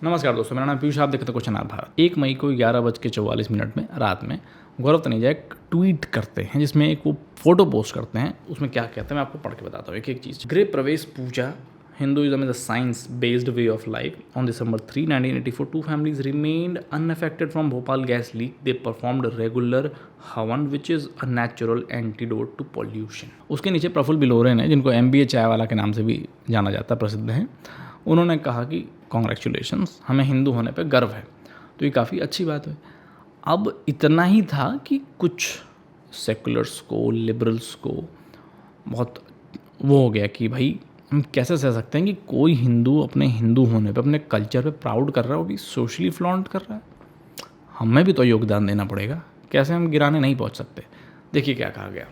नमस्कार दोस्तों, मेरा नाम पीयूष, आप देखते हैं क्वेश्चन आवर भारत। 1 मई को 11:44 में रात में गौरव तनेजा एक ट्वीट करते हैं जिसमें एक वो फोटो पोस्ट करते हैं। उसमें क्या कहते हैं मैं आपको पढ़ के बताता हूँ एक एक चीज़। गृह प्रवेश पूजा, Hinduism is a science based way of life. On December 3, 1984, 2 families remained unaffected from Bhopal gas leak. They performed regular हवन which is a natural antidote to pollution. उसके नीचे प्रफुल्ल बिलोरेन है, जिनको MBA चाय वाला के नाम से भी जाना जाता, प्रसिद्ध हैं। उन्होंने कहा कि कॉन्ग्रेचुलेशंस, हमें हिंदू होने पे गर्व है। तो ये काफ़ी अच्छी बात है। अब इतना ही था कि कुछ सेकुलर्स को, लिबरल्स को बहुत वो हो गया कि भाई हम कैसे सह सकते हैं कि कोई हिंदू अपने हिंदू होने पे, अपने कल्चर पे प्राउड कर रहा है, वो भी सोशली फ्लॉन्ट कर रहा है। हमें भी तो योगदान देना पड़ेगा, कैसे हम गिराने नहीं पहुंच सकते। देखिए क्या कहा गया।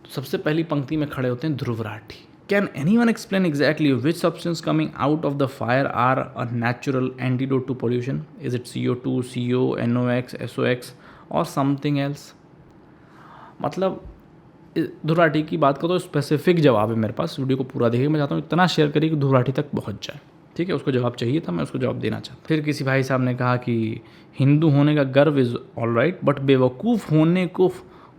तो सबसे पहली पंक्ति में खड़े होते हैं Dhruv Rathee. Can anyone explain exactly which substance coming out of the fire are a natural antidote to pollution? Is it CO2, CO, NOx, SOx or something else? मतलब ध्रुव राठी की बात का तो स्पेसिफिक जवाब है मेरे पास। वीडियो को पूरा देखिए, मैं चाहता हूँ इतना शेयर करिए कि ध्रुव राठी तक पहुँच जाए। ठीक है, उसको जवाब चाहिए था, मैं उसको जवाब देना चाहता। फिर किसी भाई साहब ने कहा कि हिंदू होने का गर्व इज़ ऑल राइट, बट बेवकूफ़ होने को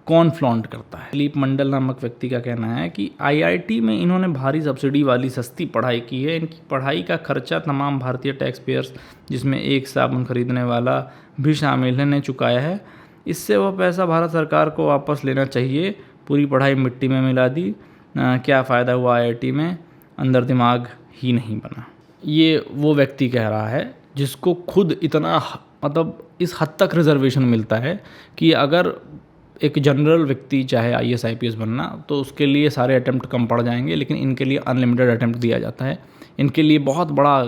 कौन फ्लॉन्ट करता है। दिलीप मंडल नामक व्यक्ति का कहना है कि IIT में इन्होंने भारी सब्सिडी वाली सस्ती पढ़ाई की है। इनकी पढ़ाई का खर्चा तमाम भारतीय टैक्स पेयर्स, जिसमें एक साबुन खरीदने वाला भी शामिल है, ने चुकाया है। इससे वह पैसा भारत सरकार को वापस लेना चाहिए। पूरी पढ़ाई मिट्टी में मिला दी, क्या फ़ायदा हुआ IIT में, अंदर दिमाग ही नहीं बना। ये वो व्यक्ति कह रहा है जिसको खुद इतना मतलब इस हद तक रिजर्वेशन मिलता है कि अगर एक जनरल व्यक्ति चाहे IAS IPS बनना, तो उसके लिए सारे अटैम्प्ट कम पड़ जाएंगे, लेकिन इनके लिए अनलिमिटेड अटैम्प्ट दिया जाता है। इनके लिए बहुत बड़ा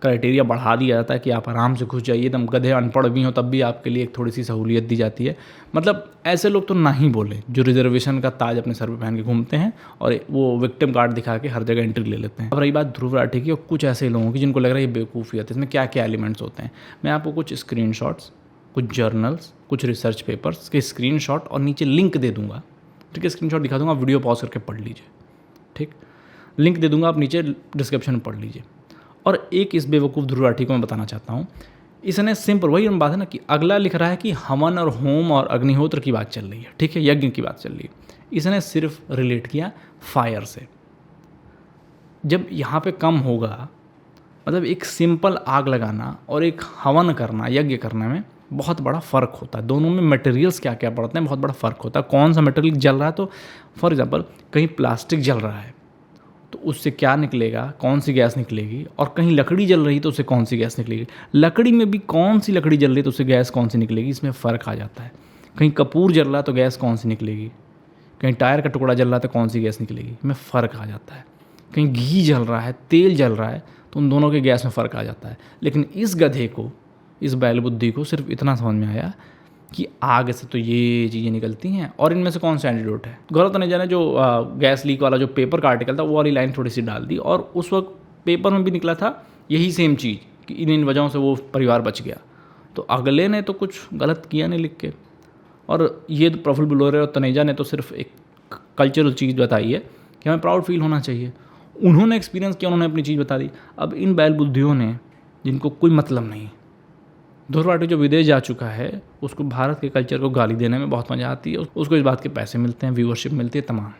क्राइटेरिया बढ़ा दिया जाता है कि आप आराम से घुस जाइए, एकदम गधे अनपढ़ भी हो तब भी आपके लिए एक थोड़ी सी सहूलियत दी जाती है। मतलब ऐसे लोग तो ना ही बोले जो रिजर्वेशन का ताज अपने सर पे पहन के घूमते हैं और वो विक्टिम कार्ड दिखा के हर जगह एंट्री ले लेते हैं। अब रही बात ध्रुव राठी की और कुछ ऐसे लोगों की जिनको लग रहा है ये बेवकूफ़ियत है, इसमें क्या क्या एलिमेंट्स होते हैं। मैं आपको कुछ स्क्रीनशॉट्स, कुछ जर्नल्स, कुछ रिसर्च पेपर्स के स्क्रीनशॉट और नीचे लिंक दे दूंगा। ठीक है, स्क्रीनशॉट दिखा दूंगा, वीडियो पॉज करके पढ़ लीजिए। ठीक, लिंक दे दूंगा, आप नीचे डिस्क्रिप्शन में पढ़ लीजिए। और एक इस बेवकूफ़ ध्रुव राठी को मैं बताना चाहता हूँ। इसने सिंपल वही बात है ना कि अगला लिख रहा है कि हवन और होम और अग्निहोत्र की बात चल रही है, ठीक है, यज्ञ की बात चल रही है। इसने सिर्फ रिलेट किया फायर से। जब यहाँ पे कम होगा, मतलब एक सिंपल आग लगाना और एक हवन करना, यज्ञ करने में बहुत बड़ा फ़र्क होता है। दोनों में मटेरियल्स क्या क्या पड़ते हैं, बहुत बड़ा फ़र्क होता है। कौन सा मटेरियल जल रहा है, तो फॉर एग्जांपल कहीं प्लास्टिक जल रहा है तो उससे क्या निकलेगा, कौन सी गैस निकलेगी, और कहीं लकड़ी जल रही है तो उससे कौन सी गैस निकलेगी। लकड़ी में भी कौन सी लकड़ी जल रही है तो उससे गैस कौन सी निकलेगी, इसमें फ़र्क आ जाता है। कहीं कपूर जल रहा है तो गैस कौन सी निकलेगी, कहीं टायर का टुकड़ा जल रहा है तो कौन सी गैस निकलेगी, इसमें फ़र्क आ जाता है। कहीं घी जल रहा है, तेल जल रहा है, तो उन दोनों के गैस में फ़र्क आ जाता है। लेकिन इस गधे को, इस बैल बुद्धि को सिर्फ इतना समझ में आया कि आग से तो ये चीज़ें निकलती हैं और इनमें से कौन सा एंटीडोट है। गौरव तनेजा ने जो गैस लीक वाला जो पेपर का आर्टिकल था वो वाली लाइन थोड़ी सी डाल दी, और उस वक्त पेपर में भी निकला था यही सेम चीज़ कि इन वजहों से वो परिवार बच गया। तो अगले ने तो कुछ गलत किया नहीं लिख के, और ये तो प्रफुल्ल बिलोरे और तनेजा ने तो सिर्फ एक कल्चरल चीज़ बताई है कि हमें प्राउड फील होना चाहिए। उन्होंने एक्सपीरियंस किया, उन्होंने अपनी चीज़ बता दी। अब इन बैल बुद्धियों ने, जिनको कोई मतलब नहीं, ध्रुव राठी जो विदेश जा चुका है, उसको भारत के कल्चर को गाली देने में बहुत मज़ा आती है। उसको इस बात के पैसे मिलते हैं, व्यूअरशिप मिलती है, तमाम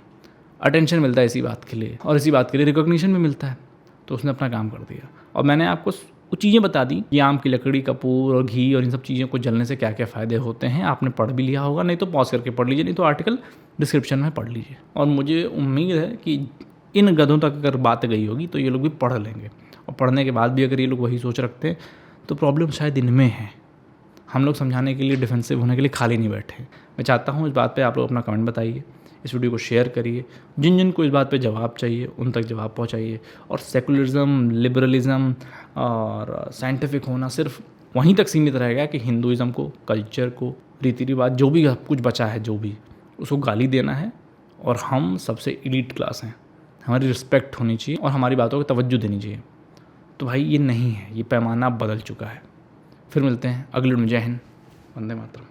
अटेंशन मिलता है इसी बात के लिए, और इसी बात के लिए रिकॉग्निशन भी मिलता है। तो उसने अपना काम कर दिया। और मैंने आपको वो चीज़ें बता दी कि आम की लकड़ी, कपूर और घी और इन सब चीज़ों को जलने से क्या क्या फ़ायदे होते हैं। आपने पढ़ भी लिया होगा, नहीं तो पॉज करके पढ़ लीजिए, नहीं तो आर्टिकल डिस्क्रिप्शन में पढ़ लीजिए। और मुझे उम्मीद है कि इन गधों तक अगर बात गई होगी तो ये लोग भी पढ़ लेंगे, और पढ़ने के बाद भी अगर ये लोग वही सोच रखते हैं तो प्रॉब्लम शायद इनमें है। हम लोग समझाने के लिए, डिफेंसिव होने के लिए खाली नहीं बैठे। मैं चाहता हूँ इस बात पे आप लोग अपना कमेंट बताइए, इस वीडियो को शेयर करिए। जिन जिन को इस बात पे जवाब चाहिए उन तक जवाब पहुँचाइए। और सेकुलरिज्म, लिबरलिज्म और साइंटिफिक होना सिर्फ वहीं तक सीमित रहेगा कि हिंदुइज़्म को, कल्चर को, रीति रिवाज जो भी कुछ बचा है, जो भी, उसको गाली देना है। और हम सबसे एलीट क्लास हैं, हमारी रिस्पेक्ट होनी चाहिए और हमारी बातों को तवज्जो देनी चाहिए। तो भाई ये नहीं है, ये पैमाना बदल चुका है। फिर मिलते हैं अगले वीडियो में। जय हिंद, वंदे मातरम।